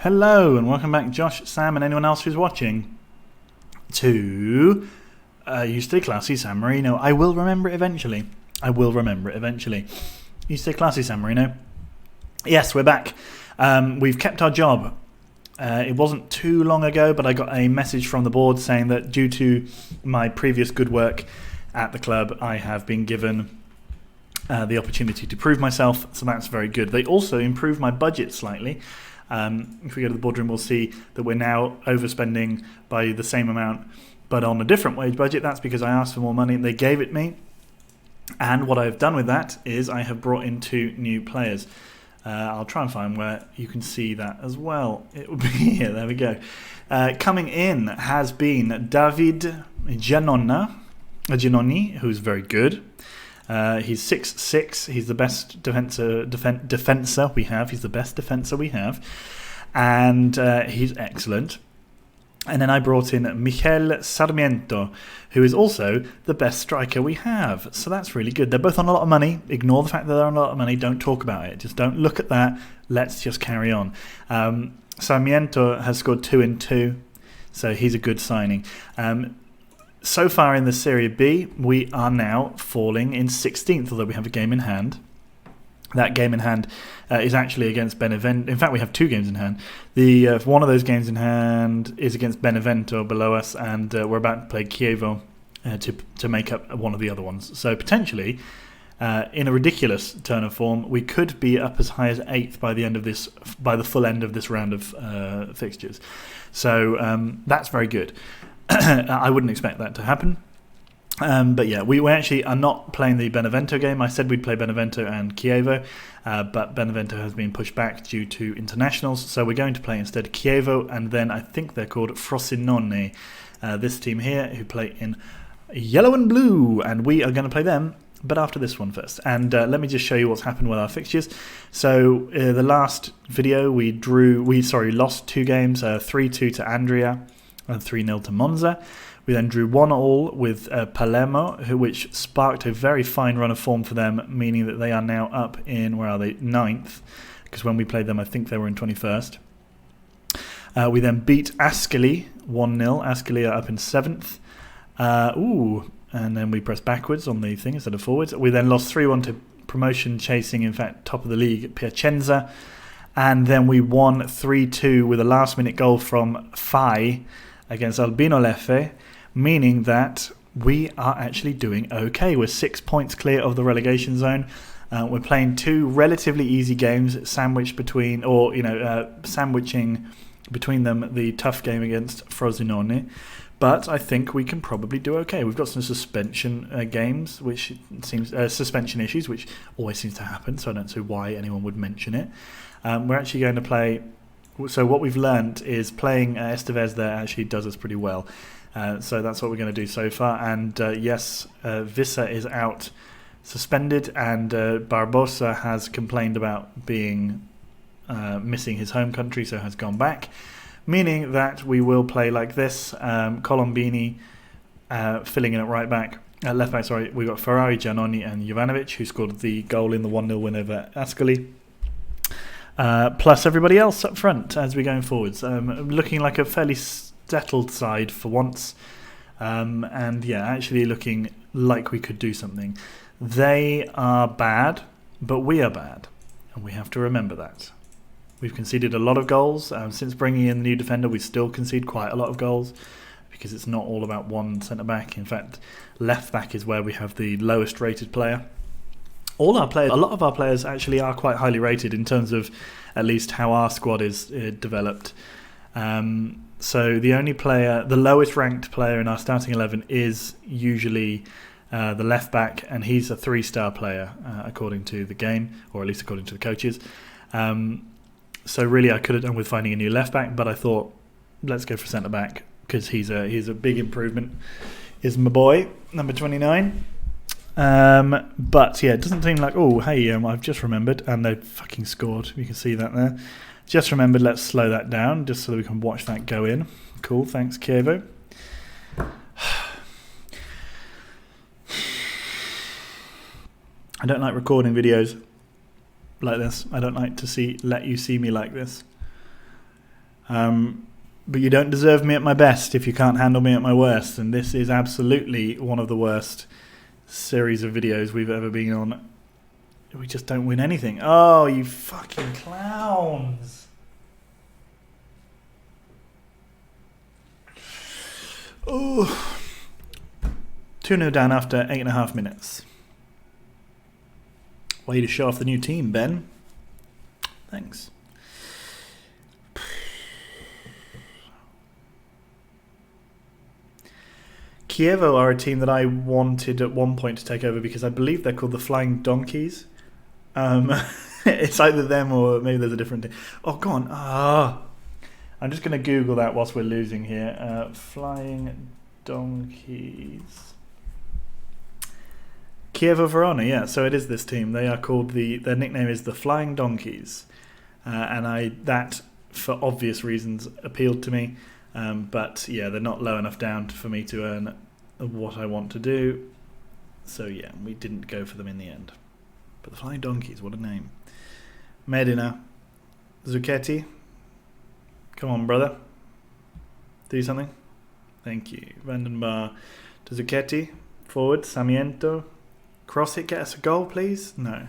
Hello and welcome back, Josh, Sam and anyone else who's watching, to You Stay Classy San Marino. I will remember it eventually. You Stay Classy San Marino. Yes, we're back. We've kept our job. It wasn't too long ago, but I got a message from the board saying that due to my previous good work at the club, I have been given the opportunity to prove myself, so that's very good. They also improved my budget slightly. If we go to the boardroom, we'll see that we're now overspending by the same amount, but on a different wage budget. That's because I asked for more money and they gave it me. And what I've done with that is I have brought in 2 new players. I'll try and find where you can see that as well. It will be here. There we go. Coming in has been David Giannoni, who's very good. He's 6'6". He's the best defensor we have. He's the best defensor we have, and he's excellent. And then I brought in Michel Sarmiento, who is also the best striker we have. So that's really good. They're both on a lot of money. Ignore the fact that they're on a lot of money. Don't talk about it. Just don't look at that. Let's just carry on. Sarmiento has scored 2 in 2, so he's a good signing. So far in the Serie B, we are now falling in 16th, although we have a game in hand. That game in hand is actually against Benevento. In fact, we have 2 games in hand. One of those games in hand is against Benevento below us, and we're about to play Chievo to make up one of the other ones. So potentially, in a ridiculous turn of form, we could be up as high as 8th by the full end of this round of fixtures. So that's very good. I wouldn't expect that to happen. But yeah, we actually are not playing the Benevento game. I said we'd play Benevento and Chievo, but Benevento has been pushed back due to internationals. So we're going to play instead Chievo, and then I think they're called Frosinone, this team here, who play in yellow and blue, and we are going to play them, but after this one first. And let me just show you what's happened with our fixtures. So the last video we lost 2 games, 3-2 to Andria and 3-0 to Monza. We then drew 1-1 with Palermo, which sparked a very fine run of form for them, meaning that they are now up in, where are they, 9th, because when we played them I think they were in 21st. We then beat Ascoli 1-0. Ascoli are up in 7th. And then we pressed backwards on the thing instead of forwards. We then lost 3-1 to promotion chasing, in fact, top of the league, Piacenza. And then we won 3-2 with a last-minute goal from Fai against Albino Leffe, meaning that we are actually doing okay. We're 6 points clear of the relegation zone. We're playing 2 relatively easy games, sandwiched between, sandwiching between them the tough game against Frosinone. But I think we can probably do okay. We've got some suspension games, which seems suspension issues, which always seems to happen. So I don't see why anyone would mention it. We're actually going to play. So what we've learned is playing Estevez there actually does us pretty well. So that's what we're going to do so far. And yes, Vissa is out suspended, and Barbosa has complained about being missing his home country, so has gone back. Meaning that we will play like this. Colombini filling in at right back. Left back, sorry. We've got Ferrari, Giannoni and Jovanovic, who scored the goal in the 1-0 win over Ascoli. Plus everybody else up front as we're going forwards. Looking like a fairly settled side for once. And yeah, actually looking like we could do something. They are bad, but we are bad. And we have to remember that. We've conceded a lot of goals. Since bringing in the new defender, we still concede quite a lot of goals because it's not all about one centre-back. In fact, left-back is where we have the lowest rated player. A lot of our players actually are quite highly rated in terms of at least how our squad is developed. So the lowest ranked player in our starting 11 is usually the left back, and he's a 3-star player according to the game, or at least according to the coaches. So really I could have done with finding a new left back, but I thought let's go for centre back because he's a big improvement. Is my boy number 29. But yeah, it doesn't seem like, I've just remembered, and they fucking scored. You can see that there. Just remembered, let's slow that down just so that we can watch that go in. Cool, thanks Chievo. I don't like recording videos like this. I don't like to let you see me like this. But you don't deserve me at my best if you can't handle me at my worst. And this is absolutely one of the worst series of videos we've ever been on. We just don't win anything. Oh, you fucking clowns. Oh. 2-0 down after 8.5 minutes. Way to show off the new team, Ben. Thanks. Kievo are a team that I wanted at one point to take over because I believe they're called the Flying Donkeys. It's either them or maybe there's a different team. Oh, go on. I'm just going to Google that whilst we're losing here. Flying Donkeys. Chievo Verona, yeah, so it is this team. They are called their nickname is the Flying Donkeys. And that, for obvious reasons, appealed to me. But yeah, they're not low enough down for me to earn what I want to do. So yeah, we didn't go for them in the end. But the Flying Donkeys, what a name. Medina. Zucchetti. Come on, brother. Do something. Thank you. Vandenbar to Zucchetti. Forward. Sarmiento. Cross it. Get us a goal, please. No.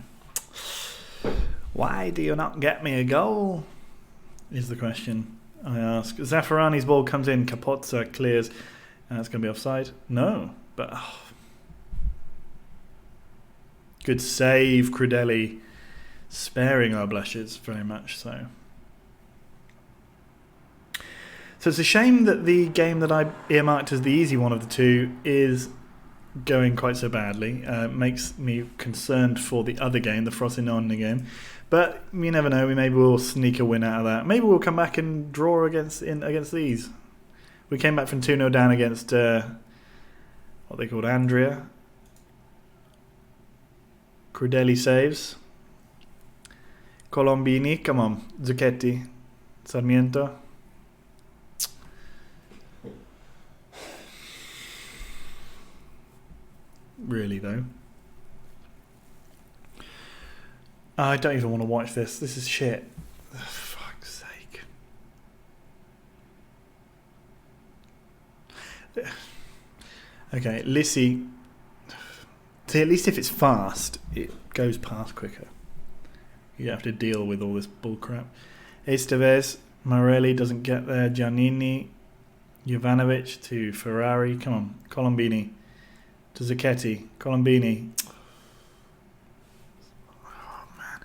Why do you not get me a goal? Is the question I ask. Zaffarani's ball comes in. Capozza clears. And it's going to be offside. No. But... Good save, Crudelli. Sparing our blushes very much so. So it's a shame that the game that I earmarked as the easy one of the two is going quite so badly. Makes me concerned for the other game, the Frosinone game. But you never know, maybe we'll sneak a win out of that. Maybe we'll come back and draw against these. We came back from 2-0 down against what they called Andrea. Crudelli saves. Colombini, come on. Zucchetti. Sarmiento. Really, though. I don't even want to watch this. This is shit. For fuck's sake. Okay, Lissi. See, at least if it's fast, it goes past quicker. You don't have to deal with all this bullcrap. Estevez, Morelli doesn't get there. Giannini, Jovanovic to Ferrari. Come on, Colombini to Zucchetti. Colombini. Oh man,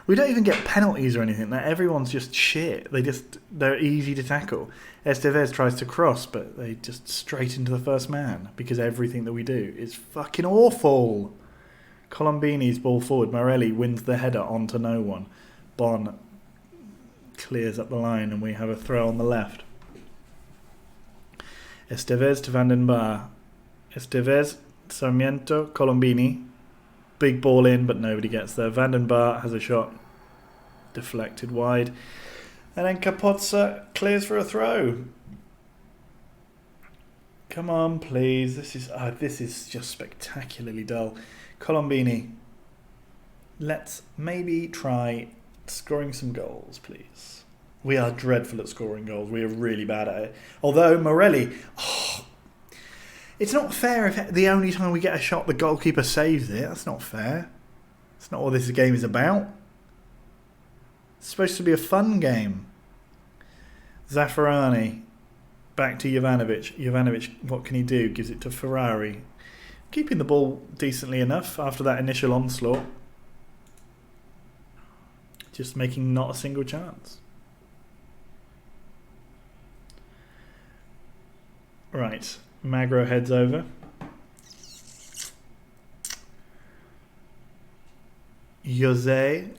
we don't even get penalties or anything. Everyone's just shit. They're easy to tackle. Estevez tries to cross, but they just straight into the first man because everything that we do is fucking awful. Colombini's ball forward. Morelli wins the header onto no one. Bon clears up the line and we have a throw on the left. Estevez to Vandenbar. Estevez, Sarmiento, Colombini. Big ball in, but nobody gets there. Vandenbar has a shot deflected wide. And then Capozza clears for a throw. Come on, please. This is just spectacularly dull. Colombini. Let's maybe try scoring some goals, please. We are dreadful at scoring goals. We are really bad at it. Although Morelli... it's not fair if the only time we get a shot the goalkeeper saves it. That's not fair. That's not what this game is about. It's supposed to be a fun game. Zaffarani. Back to Jovanovic. Jovanovic, what can he do? Gives it to Ferrari. Keeping the ball decently enough after that initial onslaught. Just making not a single chance. Right. Magro heads over. Jose.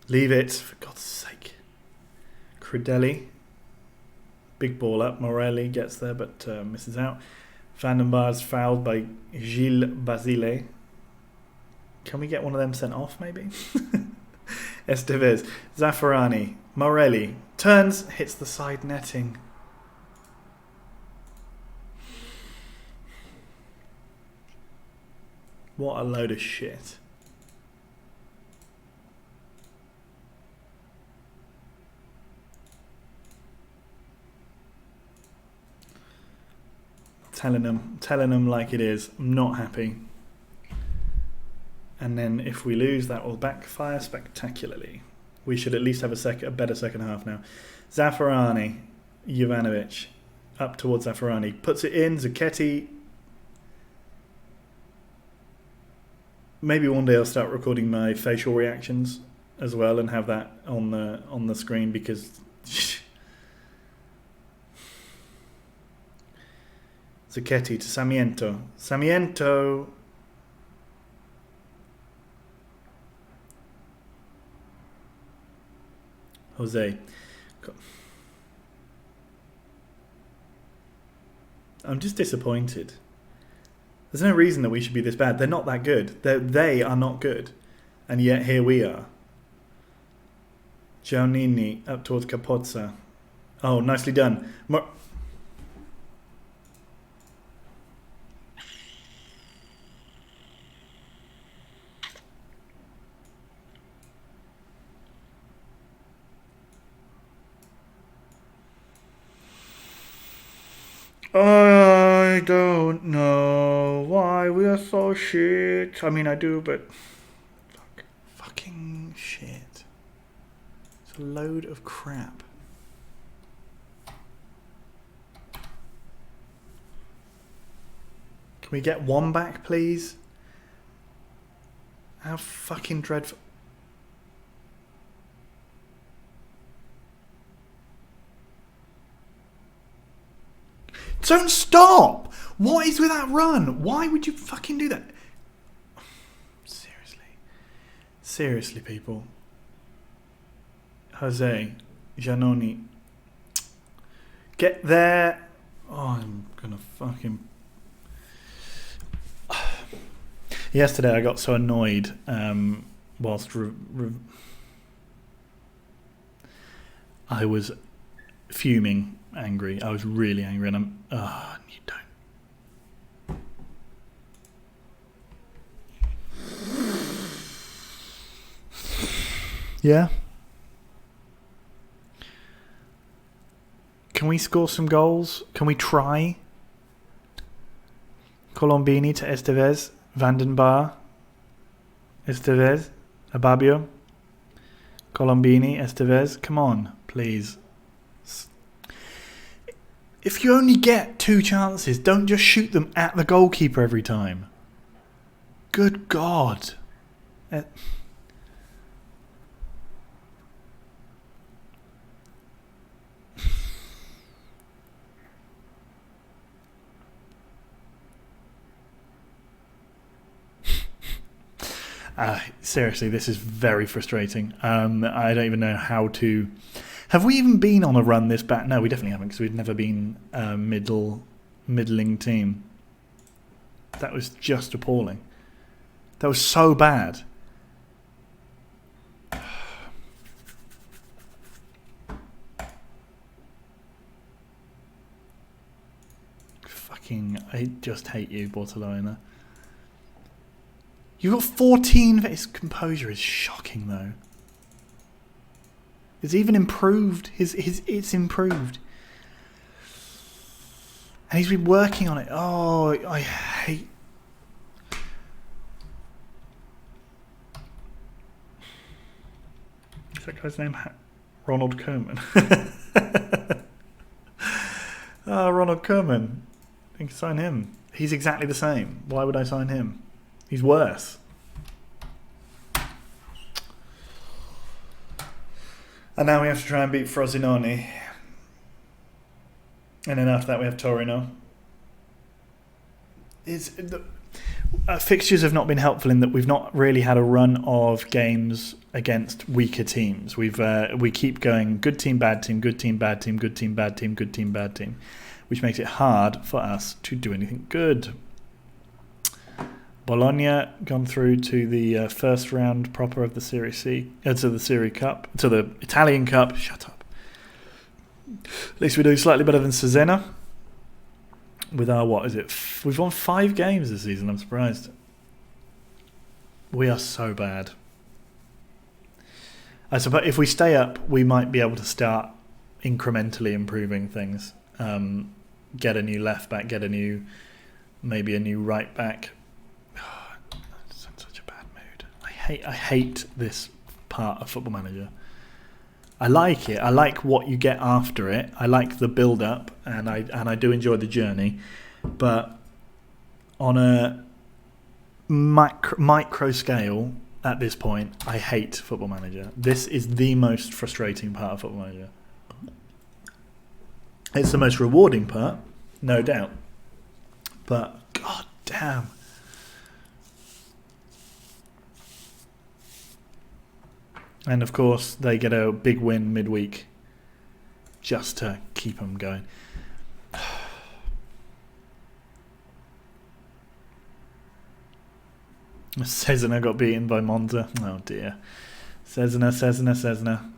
Leave it, for God's sake. Crudelli. Big ball up. Morelli gets there but misses out. Vandenbar's fouled by Gilles Basile. Can we get one of them sent off, maybe? Estevez. Zaffarani. Morelli. Turns, hits the side netting. What a load of shit. telling them like it is. I'm not happy. And then if we lose, that will backfire spectacularly. We should at least have a better second half now. Zaffarani, Jovanovic, up towards Zaffarani, puts it in. Zucchetti. Maybe one day I'll start recording my facial reactions as well and have that on the screen, because Zucchetti to Sarmiento. Sarmiento. Jose. I'm just disappointed. There's no reason that we should be this bad. They're not that good. They are not good. And yet here we are. Giannini up towards Capozza. Oh, nicely done. I don't know why we are so shit. I mean, I do, but fucking shit. It's a load of crap. Can we get one back, please? How fucking dreadful. Don't stop! What is with that run? Why would you fucking do that? Seriously. Seriously, people. Jose. Giannoni. Get there. Oh, I'm gonna fucking... Yesterday I got so annoyed whilst I was fuming. Angry. I was really angry, and you don't. Yeah. Can we score some goals? Can we try? Colombini to Estevez, Vandenbar, Estevez, Ababio, Colombini, Estevez. Come on, please. If you only get 2 chances, don't just shoot them at the goalkeeper every time. Good God. Seriously, this is very frustrating. I don't even know how to... Have we even been on a run this bad? No, we definitely haven't, because we've never been a middling team. That was just appalling. That was so bad. Fucking, I just hate you, Barcelona. You've got 14. His composure is shocking, though. It's even improved. It's improved. And he's been working on it. Oh, I hate... Is that guy's name? Ronald Koeman. Ronald Koeman. I think sign him. He's exactly the same. Why would I sign him? He's worse. And now we have to try and beat Frosinone. And then after that we have Torino. Fixtures have not been helpful in that we've not really had a run of games against weaker teams. We keep going good team, bad team, good team, bad team, good team, bad team, good team, bad team, which makes it hard for us to do anything good. Bologna gone through to the first round proper of the Serie C, to the Serie Cup, to the Italian Cup. Shut up. At least we're doing slightly better than Cesena. With our, what is it? We've won 5 games this season. I'm surprised. We are so bad. I suppose if we stay up, we might be able to start incrementally improving things. get a new left back, maybe a new right back. It's in such a bad mood. I hate this part of Football Manager. I like it. I like what you get after it. I like the build up, and I do enjoy the journey. But on a micro scale, at this point, I hate Football Manager. This is the most frustrating part of Football Manager. It's the most rewarding part, no doubt. But, god damn. And of course, they get a big win midweek just to keep them going. Cesena got beaten by Monza. Oh dear. Cesena.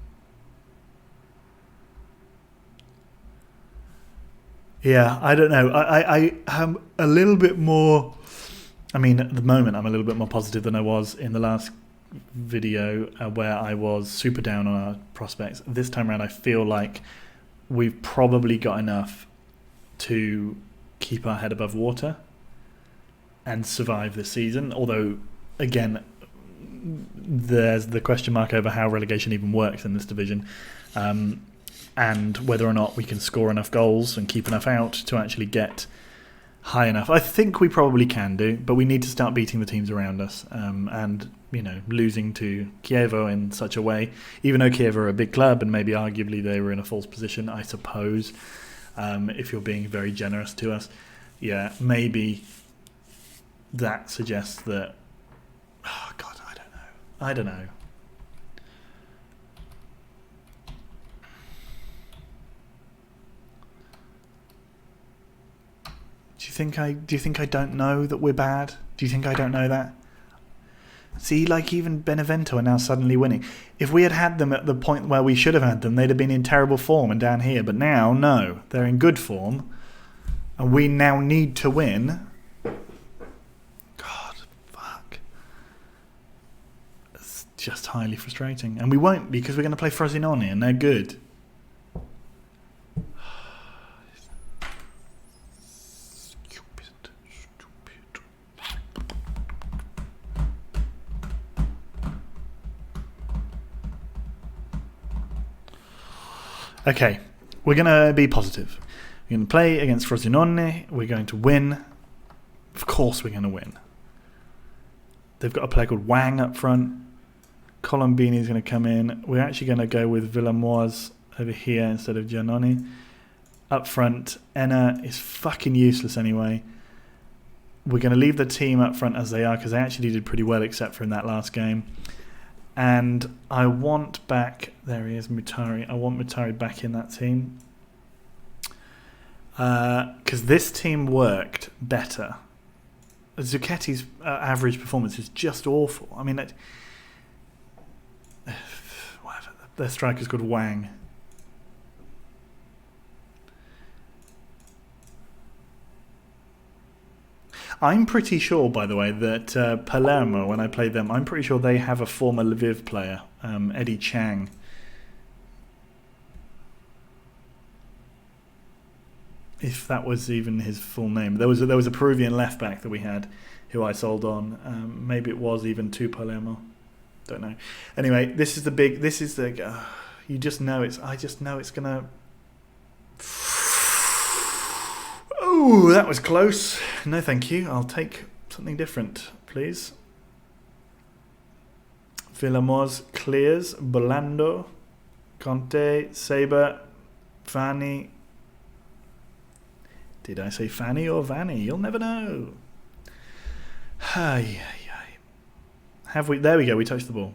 Yeah, I don't know. I am a little bit more... I mean, at the moment, I'm a little bit more positive than I was in the last video where I was super down on our prospects. This time around, I feel like we've probably got enough to keep our head above water and survive this season. Although, again, there's the question mark over how relegation even works in this division. And whether or not we can score enough goals and keep enough out to actually get high enough. I think we probably can do, but we need to start beating the teams around us. And, you know, losing to Chievo in such a way, even though Chievo are a big club and maybe arguably they were in a false position, I suppose, if you're being very generous to us. Yeah, maybe that suggests that... Oh, God, I don't know. Do you think I don't know that we're bad? Do you think I don't know that? See, like even Benevento are now suddenly winning. If we had had them at the point where we should have had them, they'd have been in terrible form and down here. But now, no, they're in good form, and we now need to win. God, fuck. It's just highly frustrating, and we won't because we're going to play Frosinone, and they're good. Okay, we're going to be positive. We're going to play against Frosinone. We're going to win. Of course we're going to win. They've got a player called Wang up front. Colombini is going to come in. We're actually going to go with Villamoise over here instead of Giannoni. Up front, Enna is fucking useless anyway. We're going to leave the team up front as they are because they actually did pretty well except for in that last game. And I want back... There he is, Mutari. I want Mutari back in that team. Because this team worked better. Zucchetti's average performance is just awful. I mean, whatever. Their striker's called Wang. I'm pretty sure, by the way, that Palermo, when I played them, I'm pretty sure they have a former Lviv player, Eddie Chang. If that was even his full name. There was a Peruvian left back that we had, who I sold on. Maybe it was even to Palermo. Don't know. Anyway, this is the big. This is the. You just know it's. I just know it's gonna. Oh, that was close. No, thank you. I'll take something different, please. Villamoise clears. Bolando, Conte, Saber, Fanny. Did I say Fanny or Vanny? You'll never know. Hi. Have we? There we go. We touched the ball.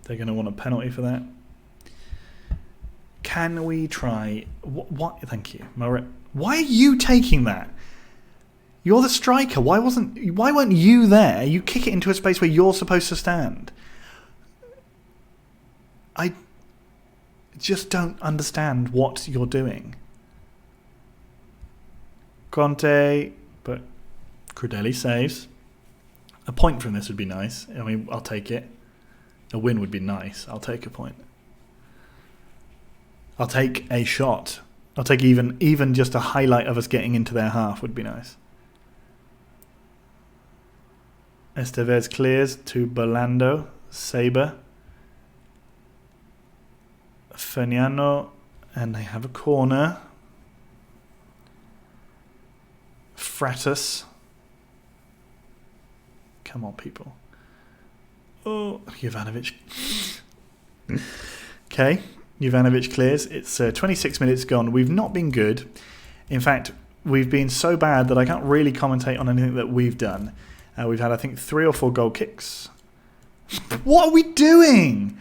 They're going to want a penalty for that. Can we try? What? Thank you, why are you taking that? You're the striker. Why weren't you there? You kick it into a space where you're supposed to stand. I just don't understand what you're doing. Conte, but Crudelli saves. A point from this would be nice. I mean, I'll take it. A win would be nice. I'll take a point. I'll take a shot. I'll take even just a highlight of us getting into their half would be nice. Estevez clears to Bolando. Saber. Ferniano. And they have a corner. Fratus. Come on, people. Oh, Jovanovic. Okay, Jovanovic clears. It's 26 minutes gone. We've not been good. In fact, we've been so bad that I can't really commentate on anything that we've done. We've had, I think, 3 or 4 goal kicks. What are we doing?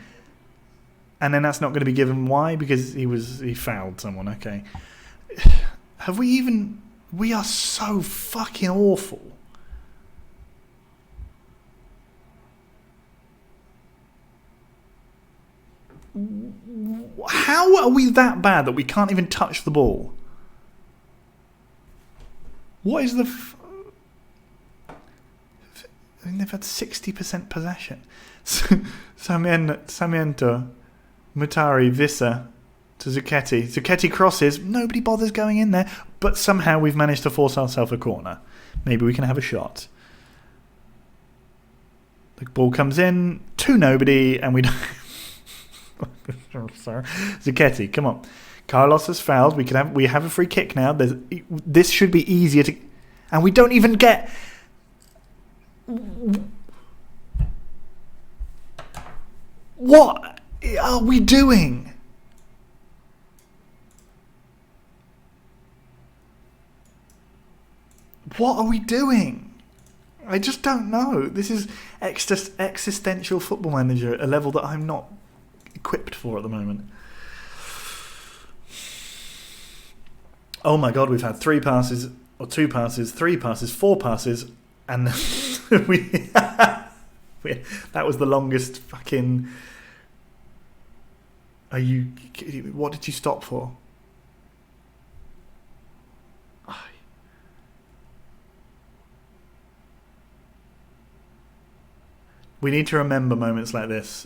And then that's not going to be given. Why? Because he fouled someone. Okay. Have we even... We are so fucking awful. How are we that bad that we can't even touch the ball? What is the... I mean, they've had 60% possession. Sarmiento, Mutari, Vissa to Zucchetti. Zucchetti crosses. Nobody bothers going in there. But somehow we've managed to force ourselves a corner. Maybe we can have a shot. The ball comes in to nobody and we don't... Sorry. Zucchetti, come on. Carlos has fouled. We have a free kick now. This should be easier to... And we don't even get... What are we doing? What are we doing? I just don't know. This is existential football manager, a level that I'm not equipped for at the moment. Oh my god, we've had 3 passes, or 2 passes, 3 passes, 4 passes, and that was the longest fucking... What did you stop for? We need to remember moments like this.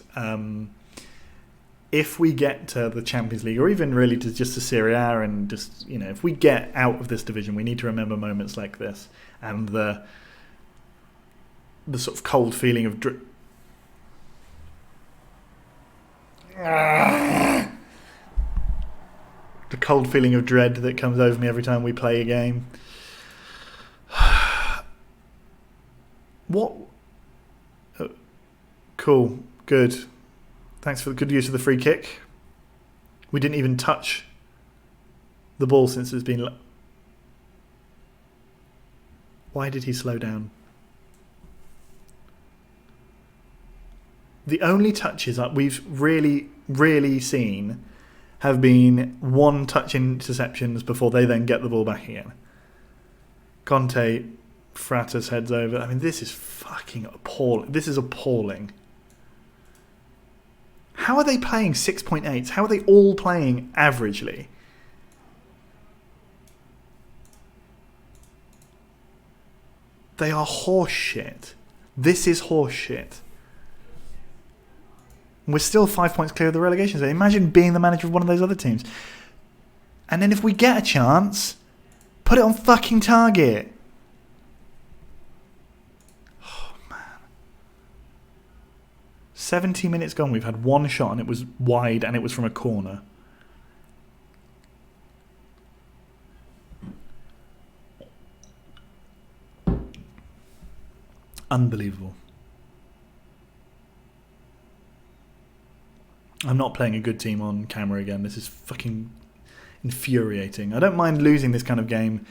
If we get to the Champions League, or even really to just the Serie A, and just, you know, if we get out of this division, we need to remember moments like this and the sort of cold feeling of the cold feeling of dread that comes over me every time we play a game. What? Cool, good. Thanks for the good use of the free kick. We didn't even touch the ball since it's been... Why did he slow down? The only touches that we've really seen have been 1-touch interceptions before they then get the ball back again. Conte, Fratus heads over. I mean, this is fucking appalling. This is appalling. How are they playing 6.8s? How are they all playing averagely? They are horse shit. This is horse shit. We're still 5 points clear of the relegation zone. Imagine being the manager of one of those other teams. And then if we get a chance, put it on fucking target. Oh, man. 70 minutes gone. We've had 1 shot and it was wide and it was from a corner. Unbelievable. I'm not playing a good team on camera again. This is fucking infuriating. I don't mind losing this kind of game.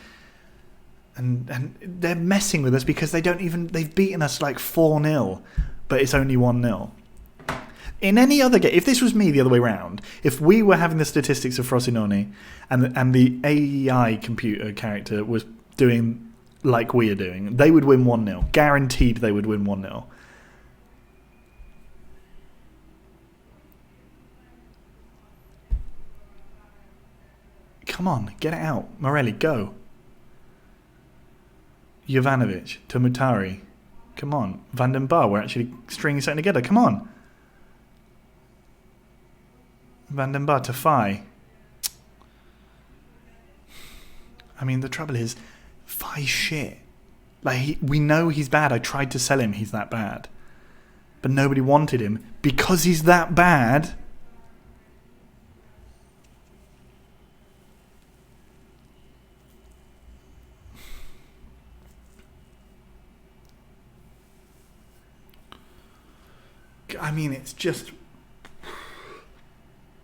And they're messing with us because they've beaten us like 4-0, but it's only 1-0. In any other game, if this was me the other way round, if we were having the statistics of Frosinone and the AI computer character was doing like we are doing, they would win 1-0. Guaranteed they would win 1-0. Come on, get it out. Morelli, go. Jovanovic to Mutari. Come on. Van den Bar, we're actually stringing something together. Come on. Van den Bar to Fai. I mean, the trouble is, Fai's shit. Like, we know he's bad. I tried to sell him he's that bad. But nobody wanted him because he's that bad. I mean, it's just...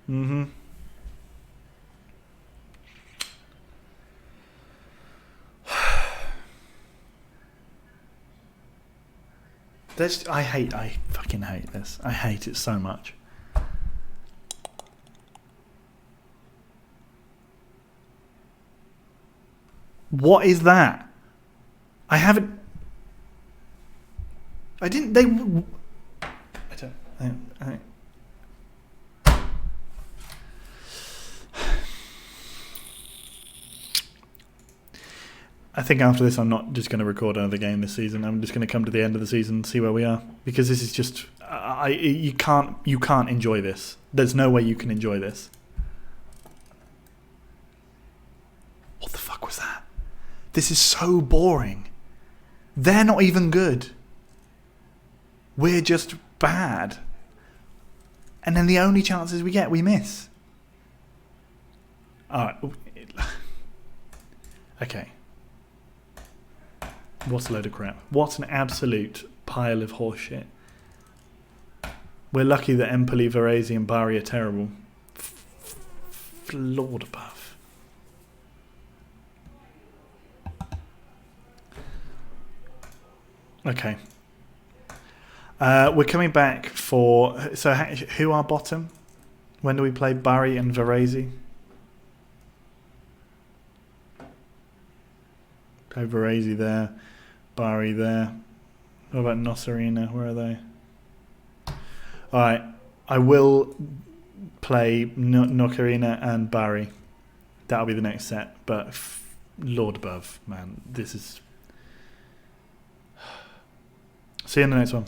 Mm-hmm. I fucking hate this. I hate it so much. What is that? I haven't... I didn't... They... I think after this I'm not just going to record another game this season. I'm just going to come to the end of the season and see where we are, because this is just you can't enjoy this. There's no way you can enjoy this. What the fuck was that? This is so boring. They're not even good. We're just bad. And then the only chances we get, we miss. Alright. Okay. What a load of crap. What an absolute pile of horseshit. We're lucky that Empoli, Varese and Bari are terrible. Lord above. Okay. We're coming back for... So who are bottom? When do we play Bari and Varese? Play Varese there. Bari there. What about Nosarina? Where are they? Alright. I will play Nocarina and Bari. That'll be the next set. But Lord above, man. This is... See you in the next one.